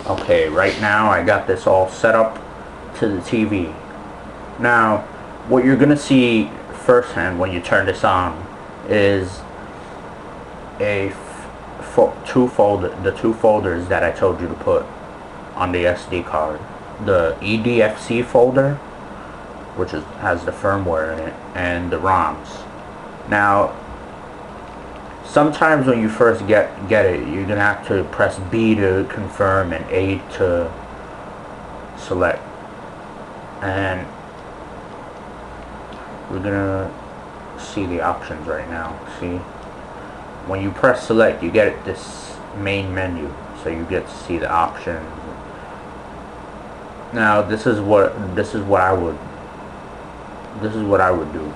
Okay, right now I got this all set up to the TV. Now, what you're gonna see firsthand when you turn this on is the two folders that I told you to put on the SD card. The EDFC folder, which has the firmware in it, and the ROMs. Now, sometimes when you first get it, you're gonna have to press B to confirm and A to select. And we're gonna see the options right now. See, when you press select, you get this main menu, so you get to see the options. Now this is what I would do.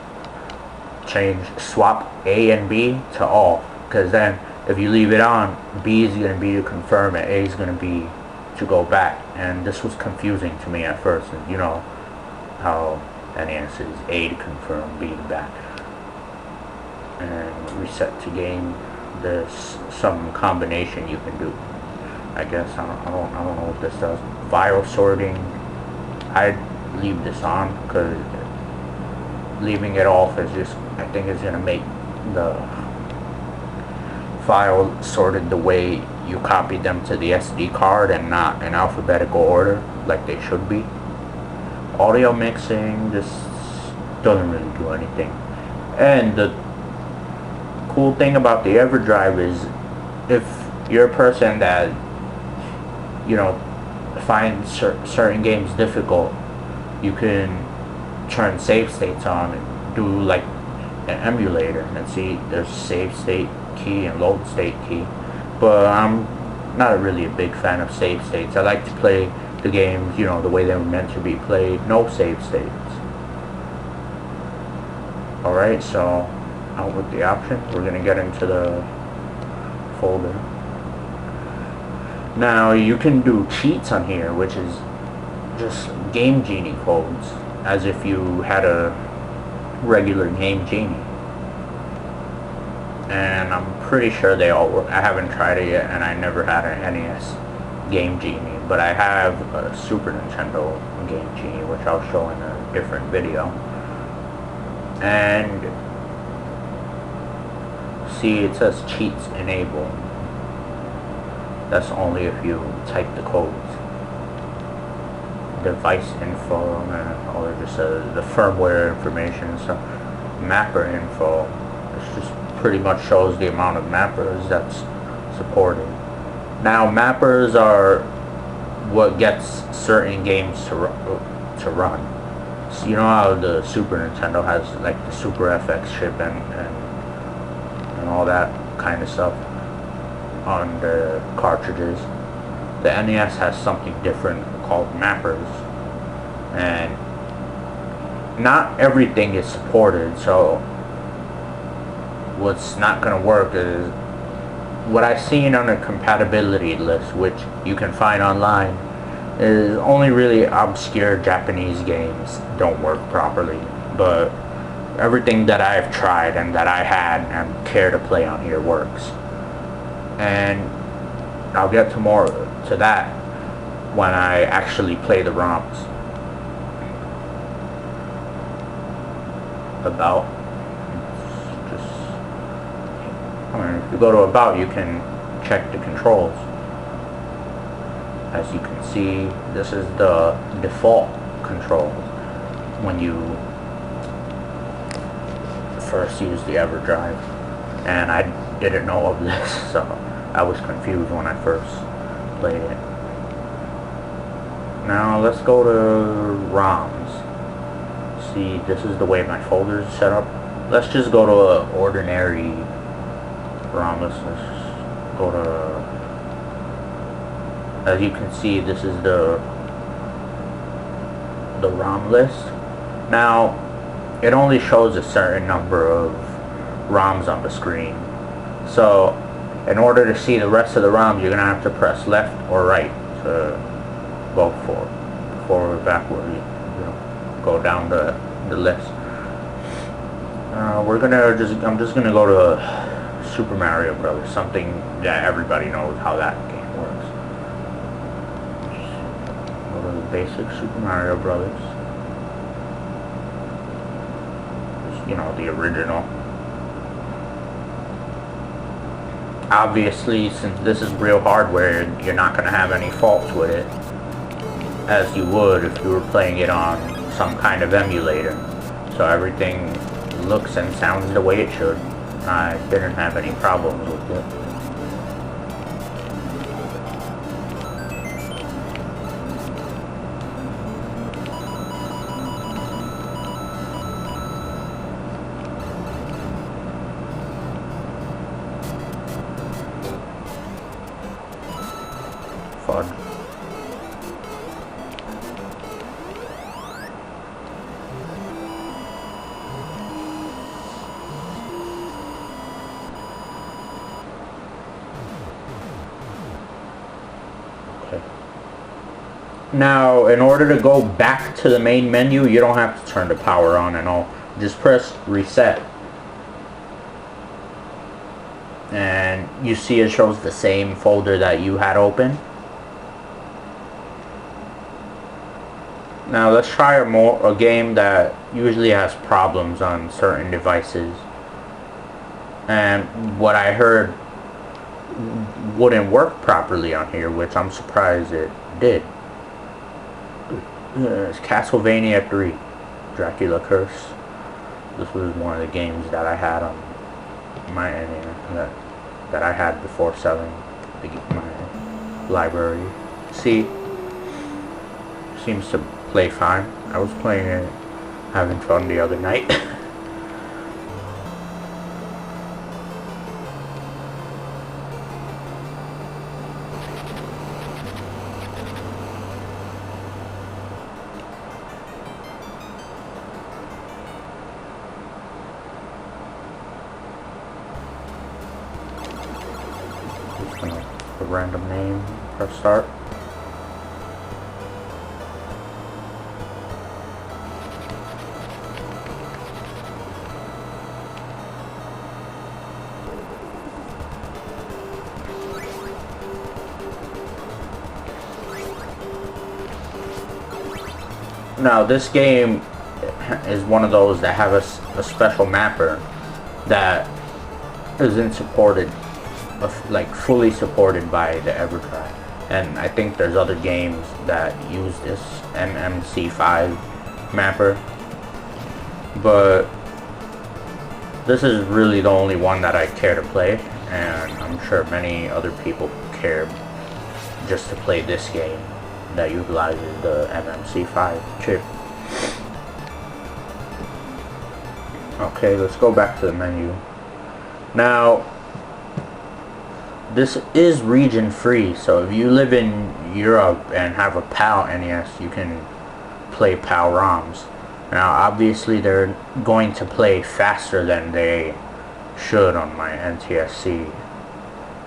Swap A and B to off, because then if you leave it on, B is going to be to confirm and A is going to be to go back. And this was confusing to me at first. And you know how NES is A to confirm, B to back. And reset to game. There's some combination you can do. I guess I don't know what this does. File sorting. I'd leave this on because leaving it off is just, I think it's gonna make the file sorted the way you copied them to the SD card and not in alphabetical order like they should be. Audio mixing, this doesn't really do anything. And the cool thing about the Everdrive is if you're a person that, you know, finds certain games difficult, you can turn save states on and do like an emulator and see there's save state key and load state key. But I'm not really a big fan of save states. I like to play the games, you know, the way they were meant to be played, no save states. Alright, so out with the option. We're gonna get into the folder. Now you can do cheats on here, which is just Game Genie codes, as if you had a regular Game Genie. And I'm pretty sure they all work. I haven't tried it yet, and I never had an NES Game Genie, but I have a Super Nintendo Game Genie, which I'll show in a different video. And see, it says cheats enable. That's only if you type the codes. Device info, or just the firmware information. So mapper info, this just pretty much shows the amount of mappers that's supported. Now mappers are what gets certain games to run. So you know how the Super Nintendo has like the Super FX chip and all that kind of stuff on the cartridges. The NES has something different called mappers, and not everything is supported. So what's not going to work is what I've seen on a compatibility list, which you can find online, is only really obscure Japanese games don't work properly. But everything that I've tried and that I had and care to play on here works. And I'll get to more to that when I actually play the ROMs. About, just, if you go to about, you can check the controls. As you can see, this is the default controls when you first use the Everdrive, and I didn't know of this, so I was confused when I first played it. Now let's go to ROMs. See, this is the way my folder is set up. Let's just go to an ordinary ROM. Let's go to, as you can see, this is the ROM list. Now it only shows a certain number of ROMs on the screen. So in order to see the rest of the ROMs, you're going to have to press left or right to go forward, backward, go down the list. I'm just gonna go to Super Mario Brothers, something that everybody knows how that game works. Go to the basic Super Mario Brothers. Just, you know, the original. Obviously, since this is real hardware, you're not going to have any faults with it, as you would if you were playing it on some kind of emulator. So everything looks and sounds the way it should. I didn't have any problems with it. Fun. Okay. Now, in order to go back to the main menu, you don't have to turn the power on and all. Just press reset. And you see it shows the same folder that you had open. Now let's try a game that usually has problems on certain devices, and what I heard wouldn't work properly on here, which I'm surprised it did. It's Castlevania 3, Dracula Curse. This was one of the games that I had on my NES that I had before selling my library. See, seems to play fine. I was playing it, having fun the other night. Just gonna a random name, press start. Now this game is one of those that have a special mapper that isn't supported, like fully supported by the Everdrive, and I think there's other games that use this MMC5 mapper, but this is really the only one that I care to play, and I'm sure many other people care just to play this game that utilizes the MMC5 chip. Okay, let's go back to the menu. Now, this is region free, so if you live in Europe and have a PAL NES, you can play PAL ROMs. Now, obviously, they're going to play faster than they should on my NTSC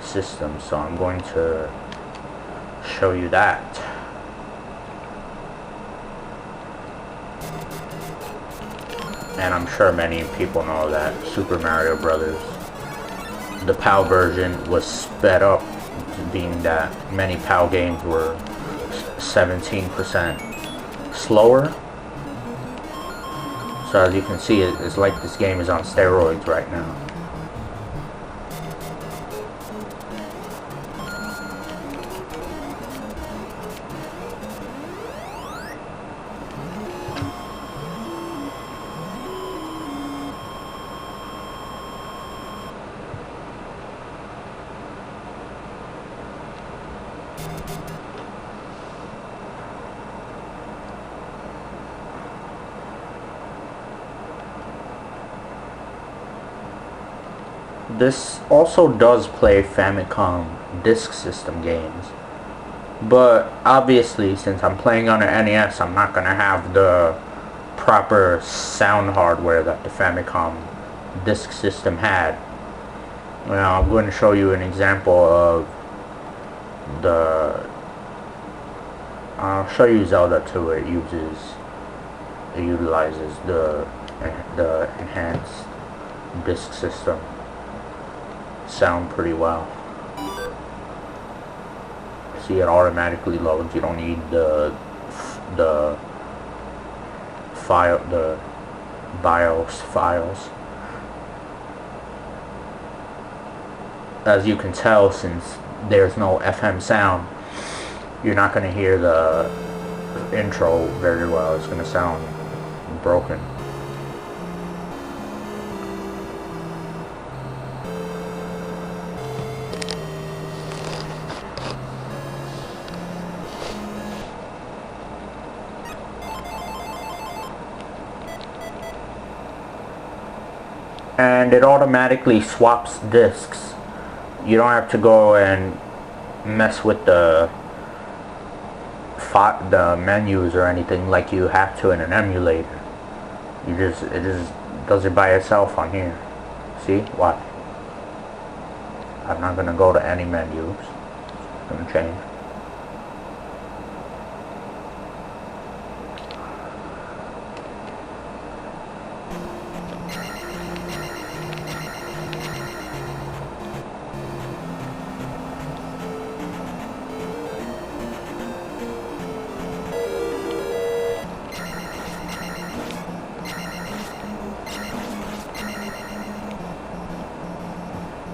system, so I'm going to show you that. And I'm sure many people know that Super Mario Brothers, the PAL version, was sped up, being that many PAL games were 17% slower. So as you can see, it's like this game is on steroids right now. This also does play Famicom disk system games, but obviously since I'm playing on an NES, I'm not going to have the proper sound hardware that the Famicom disk system had. Now I'm going to show you an example of I'll show you Zelda 2. It utilizes the enhanced disk system. Sound pretty well. See, it automatically loads. You don't need the the BIOS files. As you can tell, since there's no FM sound, you're not going to hear the intro very well. It's going to sound broken. And it automatically swaps discs. You don't have to go and mess with the menus or anything like you have to in an emulator. It just does it by itself on here. See? Watch. I'm not gonna go to any menus. It's gonna change.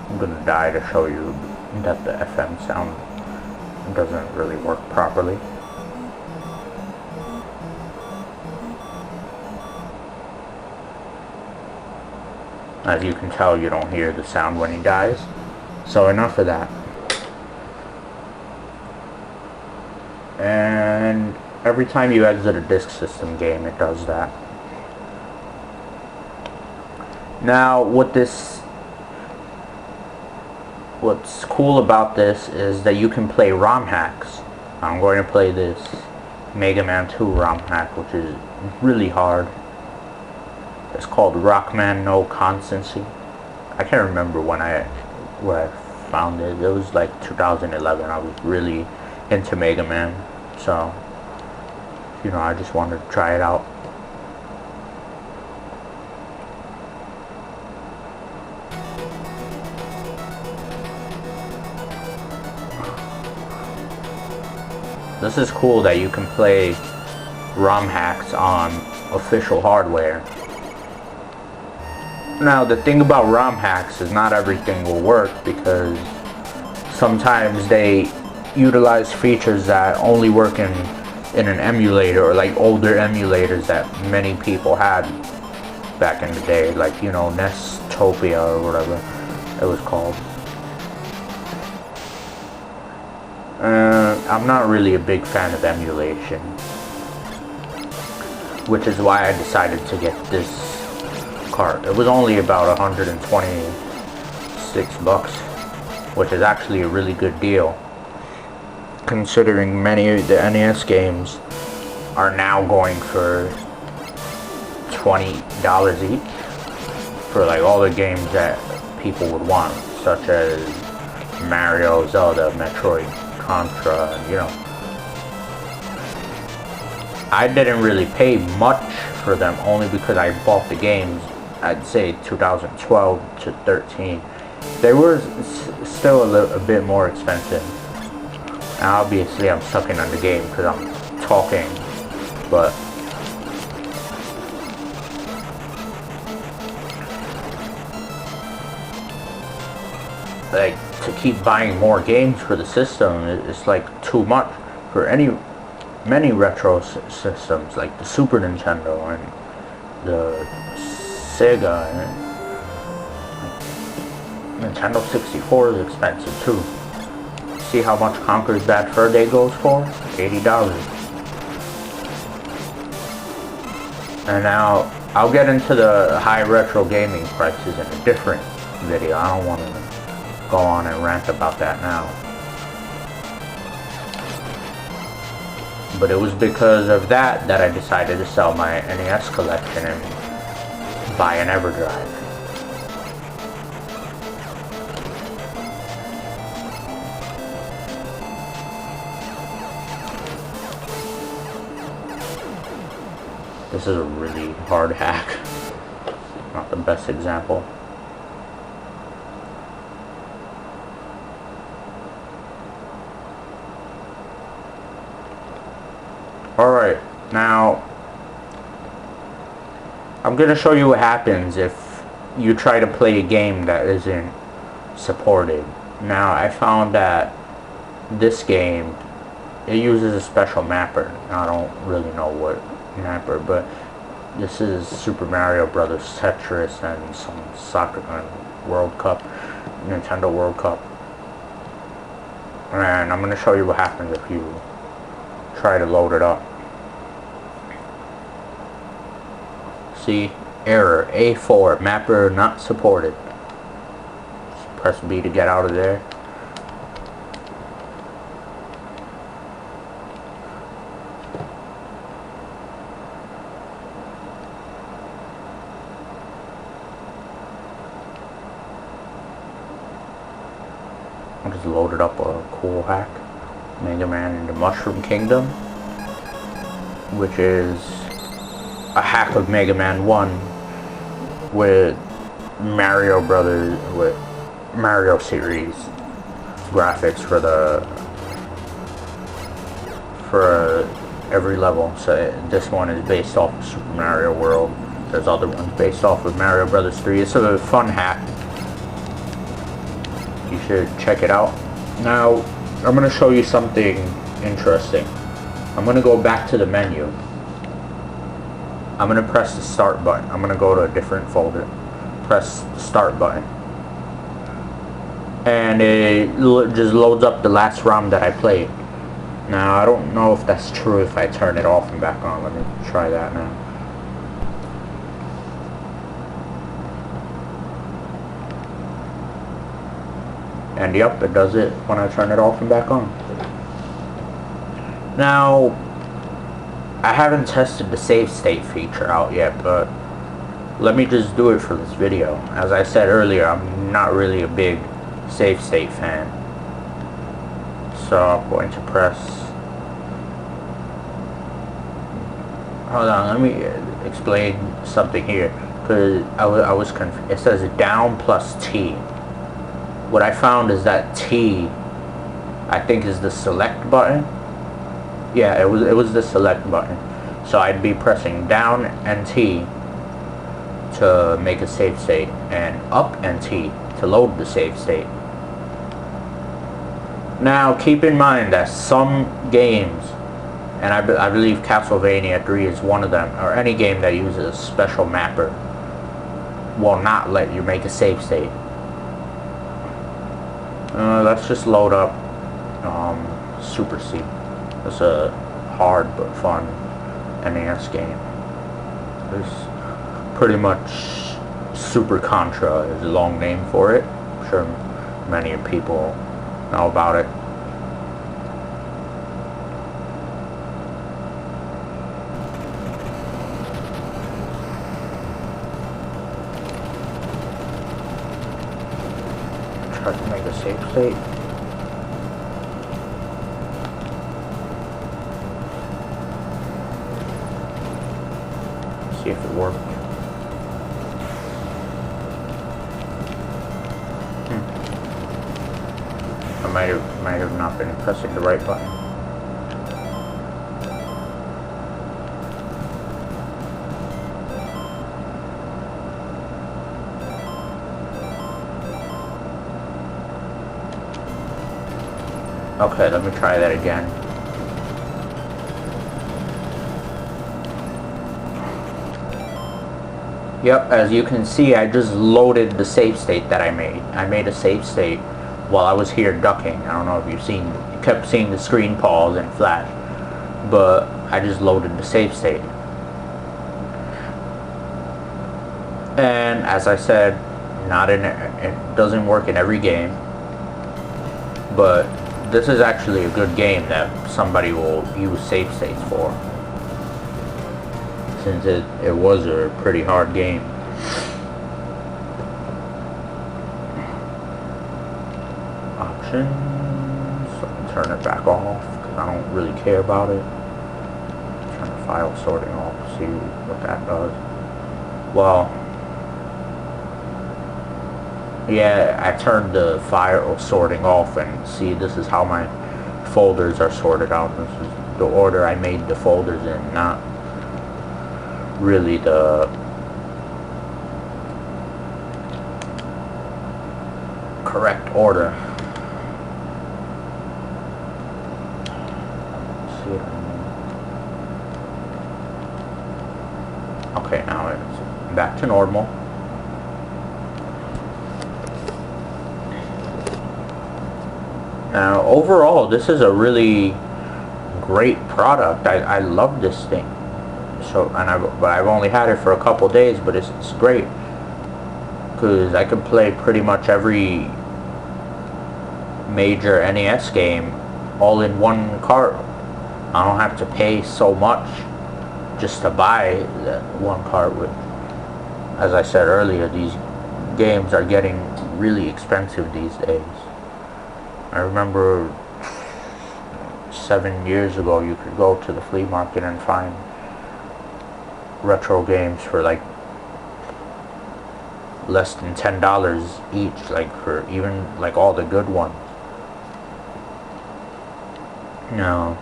I'm gonna die to show you that the FM sound doesn't really work properly. As you can tell, you don't hear the sound when he dies. So enough of that. And every time you exit a disk system game, it does that. Now, what's cool about this is that you can play ROM hacks. I'm going to play this Mega Man 2 ROM hack, which is really hard. It's called Rockman No Constancy. I can't remember when I found it. It was like 2011. I was really into Mega Man, so I just wanted to try it out. This is cool that you can play ROM hacks on official hardware. Now, the thing about ROM hacks is not everything will work, because sometimes they utilize features that only work in an emulator, or like older emulators that many people had back in the day, like Nestopia or whatever it was called. I'm not really a big fan of emulation, which is why I decided to get this cart. It was only about $126, which is actually a really good deal, considering many of the NES games are now going for $20 each for like all the games that people would want, such as Mario, Zelda, Metroid, Contra, I didn't really pay much for them, only because I bought the games, I'd say 2012 to 13. They were still a bit more expensive. Now, obviously I'm sucking on the game because I'm talking, but like, to keep buying more games for the system, it's like too much for many retro systems, like the Super Nintendo and the Sega, and Nintendo 64 is expensive too. See how much Conker's Bad Fur Day goes for? $80. And now, I'll get into the high retro gaming prices in a different video. I don't want to go on and rant about that now. But it was because of that I decided to sell my NES collection and buy an Everdrive. This is a really hard hack. Not the best example. Alright, now I'm gonna show you what happens if you try to play a game that isn't supported. Now I found that this game, it uses a special mapper. I don't really know what mapper, but this is Super Mario Brothers, Tetris, and some soccer World Cup, Nintendo World Cup. And I'm gonna show you what happens if you try to load it up. See, error A4, mapper not supported. Just press B to get out of there. I just loaded up a cool hack, Mega Man in the Mushroom Kingdom, which is a hack of Mega Man 1 with Mario Brothers, with Mario series graphics for every level. So this one is based off of Super Mario World. There's other ones based off of Mario Brothers 3. It's a fun hack. You should check it out. Now, I'm going to show you something interesting. I'm going to go back to the menu. I'm going to press the start button. I'm going to go to a different folder. Press the start button. And it just loads up the last ROM that I played. Now, I don't know if that's true if I turn it off and back on. Let me try that now. And yep, it does it when I turn it off and back on. Now, I haven't tested the save state feature out yet, but let me just do it for this video. As I said earlier, I'm not really a big save state fan. So I'm going to press... Hold on, let me explain something here. Because I was confused. It says down plus T. What I found is that T, I think, is the select button. Yeah, it was the select button. So I'd be pressing down and T to make a save state, and up and T to load the save state. Now keep in mind that some games, and I believe Castlevania 3 is one of them, or any game that uses a special mapper, will not let you make a save state. Let's just load up Super C. It's a hard but fun NES game. It's pretty much Super Contra is a long name for it. I'm sure many people know about it. Try to make a save state. See if it worked. I might have not been pressing the right button. Okay, let me try that again. Yep, as you can see, I just loaded the save state that I made. I made a save state while I was here ducking. I don't know if you kept seeing the screen pause and flash, but I just loaded the save state. And as I said, it doesn't work in every game, but this is actually a good game that somebody will use save states for, since it was a pretty hard game. Options, turn it back off because I don't really care about it. Turn the file sorting off, see what that does. Well, yeah, I turned the file sorting off, and see, this is how my folders are sorted out. the order I made the folders in, not really the correct order. Let's see. Okay, now it's back to normal. Now, overall, this is a really great product. I love this thing. So, but I've only had it for a couple days, but it's great because I can play pretty much every major NES game all in one cart. I don't have to pay so much just to buy that one cart. With, as I said earlier, these games are getting really expensive these days. I remember 7 years ago you could go to the flea market and find retro games for like less than $10 each, like for even like all the good ones. No.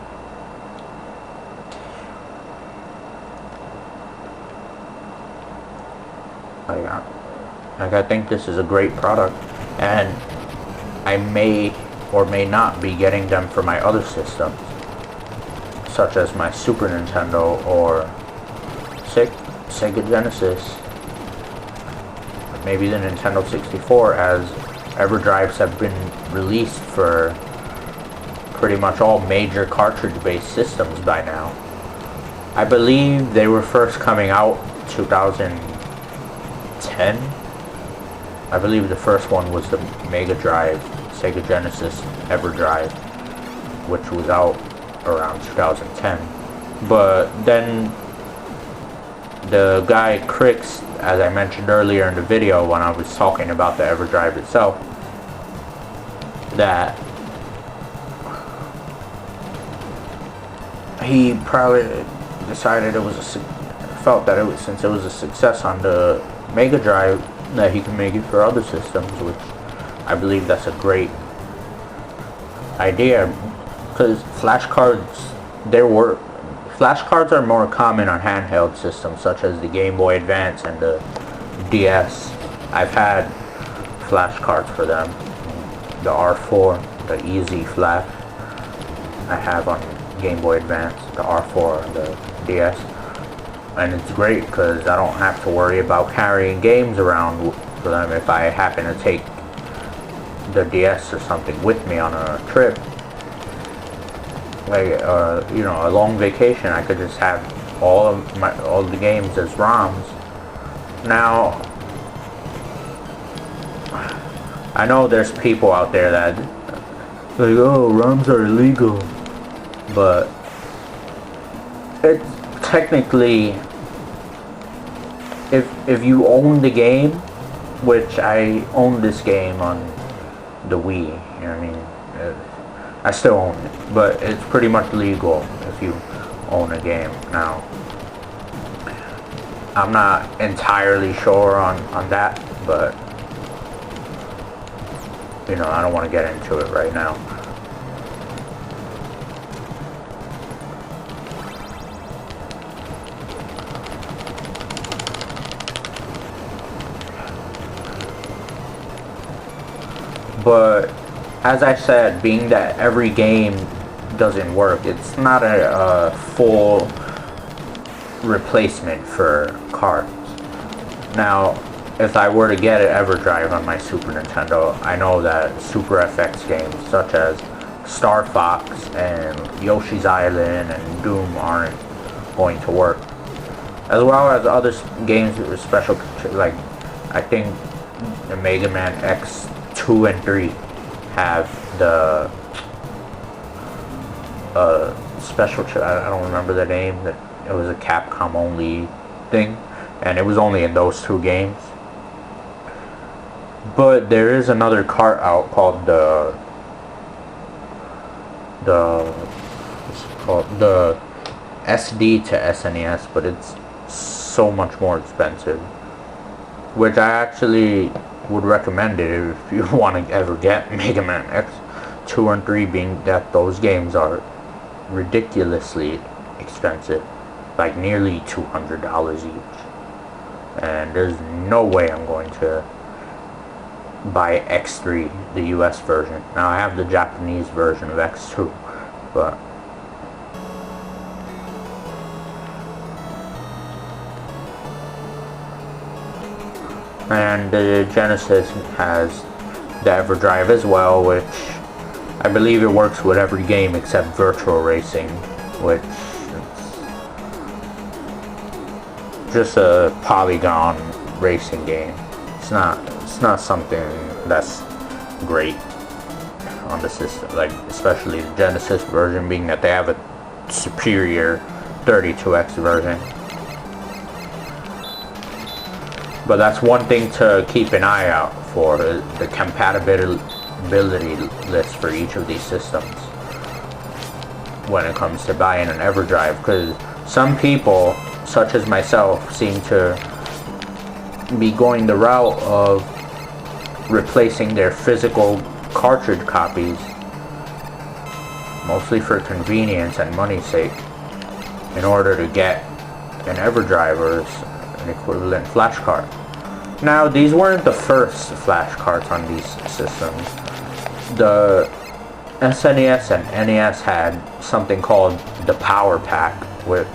Like I think this is a great product, and I may or may not be getting them for my other systems, such as my Super Nintendo or Sega Genesis, maybe the Nintendo 64, as Everdrives have been released for pretty much all major cartridge-based systems by now. I believe they were first coming out 2010. I believe the first one was the Mega Drive, Sega Genesis Everdrive, which was out around 2010. But then the guy Crix, as I mentioned earlier in the video when I was talking about the Everdrive itself, that he probably decided felt that since it was a success on the Mega Drive, that he can make it for other systems, which I believe that's a great idea, because flashcards are more common on handheld systems such as the Game Boy Advance and the DS. I've had flashcards for them, the R4, the Easy Flash I have on Game Boy Advance, the R4 and the DS. And it's great because I don't have to worry about carrying games around for them if I happen to take the DS or something with me on a trip. Like, you know, a long vacation, I could just have all the games as ROMs. Now, I know there's people out there that like, oh, ROMs are illegal, but it's technically, if you own the game, which I own this game on the Wii, you know what I mean? I still own it, but it's pretty much legal if you own a game. Now, I'm not entirely sure on that, but you know, I don't want to get into it right now. But as I said, being that every game doesn't work, it's not a full replacement for cards. Now, if I were to get an Everdrive on my Super Nintendo, I know that Super FX games such as Star Fox and Yoshi's Island and Doom aren't going to work, as well as other games with special, like I think the Mega Man X 2 and 3 have the special, I don't remember the name, that it was a Capcom only thing, and it was only in those two games. But there is another cart out called the SD to SNES, but it's so much more expensive, which I actually would recommend it if you want to ever get Mega Man X 2 and 3, being that those games are ridiculously expensive, like nearly $200 each. And there's no way I'm going to buy X3, the US version. Now I have the Japanese version of X2, but and the Genesis has the Everdrive as well, which I believe it works with every game except Virtual Racing, which is just a polygon racing game. It's not something that's great on the system, like especially the Genesis version, being that they have a superior 32X version. But that's one thing to keep an eye out for, the compatibility list for each of these systems when it comes to buying an Everdrive, because some people, such as myself, seem to be going the route of replacing their physical cartridge copies, mostly for convenience and money's sake, in order to get an Everdrive or an equivalent flash card. Now, these weren't the first flash cards on these systems. The SNES and NES had something called the Power Pack, which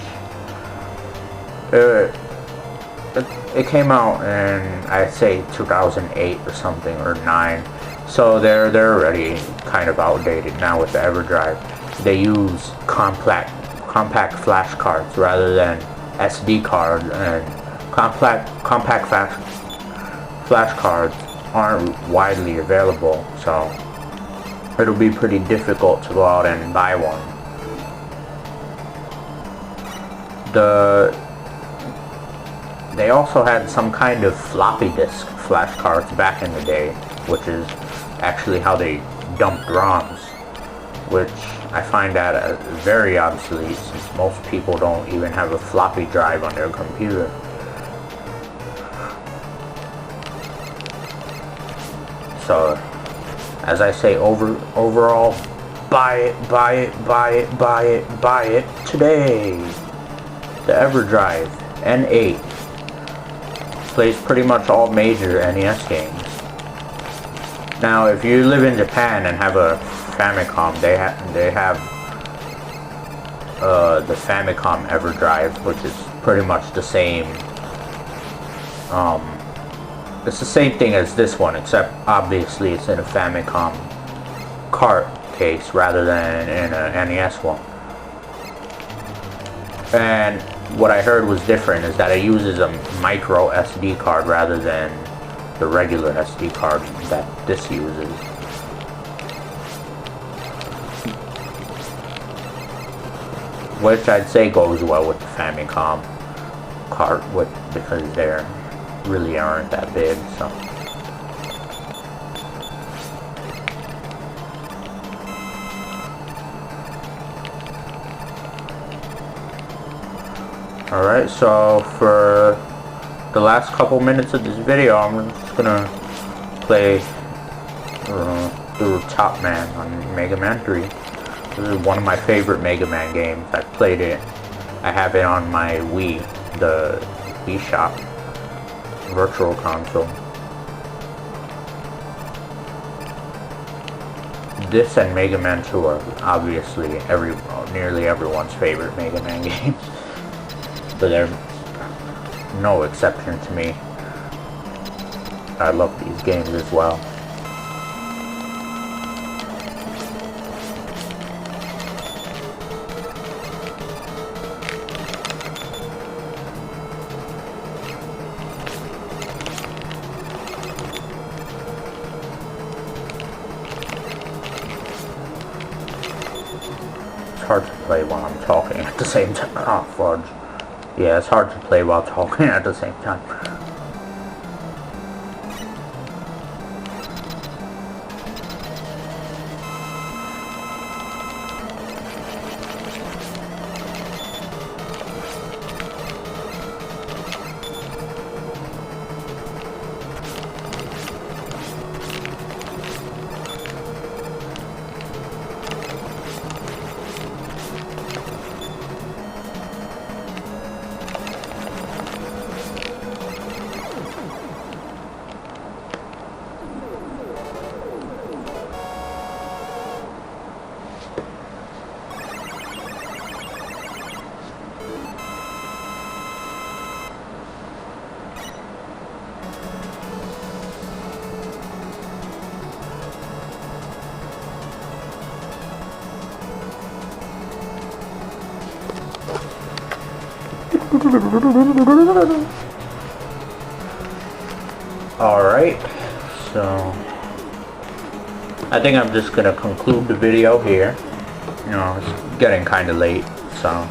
it came out in, I'd say, 2008 or something, or 9. So they're already kind of outdated now with the Everdrive. They use compact flash cards rather than SD cards, and compact flash cards aren't widely available, so it'll be pretty difficult to go out and buy one. They also had some kind of floppy disk flash cards back in the day, which is actually how they dumped ROMs, which I find that very obsolete, since most people don't even have a floppy drive on their computer. So, as I say, overall, buy it today. The Everdrive N8 plays pretty much all major NES games. Now, if you live in Japan and have a Famicom, they have the Famicom Everdrive, which is pretty much the same. It's the same thing as this one, except obviously it's in a Famicom cart case rather than in a NES one. And what I heard was different is that it uses a micro SD card rather than the regular SD card that this uses. Which I'd say goes well with the Famicom cart, because they're really aren't that big, so. Alright, so for the last couple minutes of this video, I'm just gonna play through Top Man on Mega Man 3. This is one of my favorite Mega Man games. I played it. I have it on my Wii, the Wii Shop Virtual Console. This and Mega Man 2 are obviously nearly everyone's favorite Mega Man games, but they're no exception to me. I love these games as well. It's hard to play while I'm talking at the same time. Oh, fudge. Yeah, it's hard to play while talking at the same time. Alright, so I think I'm just gonna conclude the video here. You know, it's getting kinda late, so